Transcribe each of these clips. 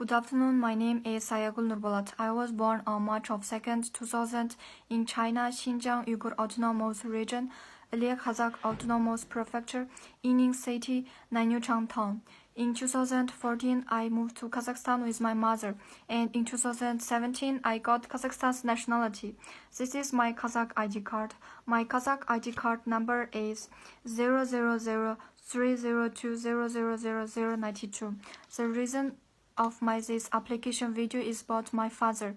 Good afternoon, my name is Sayagul Nurbolat. I was born on March 2nd, 2000 in China, Xinjiang Uyghur Autonomous Region, Alia Kazakh Autonomous Prefecture, Yining City, Nanyuchang Town. In 2014, I moved to Kazakhstan with my mother, and in 2017, I got Kazakhstan's nationality. This is my Kazakh ID card. My Kazakh ID card number is 0003002000092. The reason of this application video is about my father.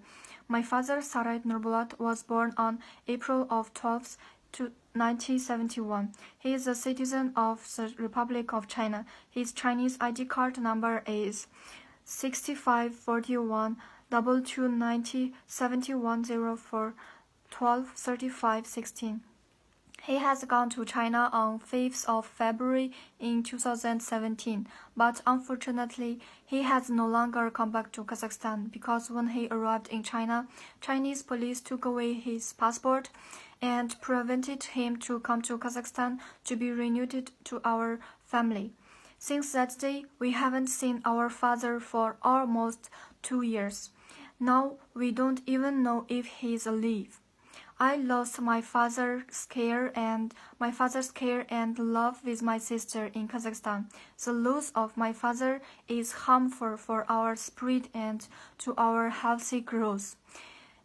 My father, Sarait Nurbolat, was born on April 12th, 1971. He is a citizen of the Republic of China. His Chinese ID card number is 6541 2290 7104 1235 16. He has gone to China on 5th of February in 2017, but unfortunately, he has no longer come back to Kazakhstan because when he arrived in China, Chinese police took away his passport and prevented him to come to Kazakhstan to be reunited to our family. Since that day, we haven't seen our father for almost 2 years. Now, we don't even know if he's alive. I lost my father's care and love with my sister in Kazakhstan. The loss of my father is harmful for our spirit and to our healthy growth.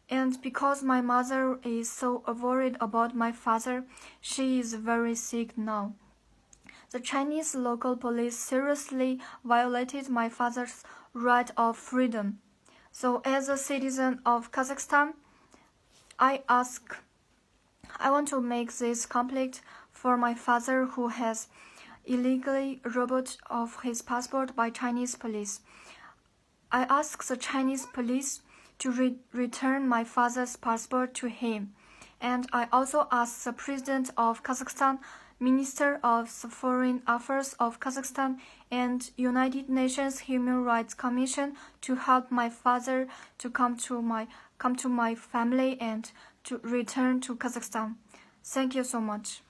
And because my mother is so worried about my father, she is very sick now. The Chinese local police seriously violated my father's right of freedom. So as a citizen of Kazakhstan, I want to make this complaint for my father who has illegally robbed of his passport by Chinese police. I ask the Chinese police to return my father's passport to him. And I also ask the President of Kazakhstan, Minister of the Foreign Affairs of Kazakhstan, and United Nations Human Rights Commission to help my father to come to my family and to return to Kazakhstan. Thank you so much.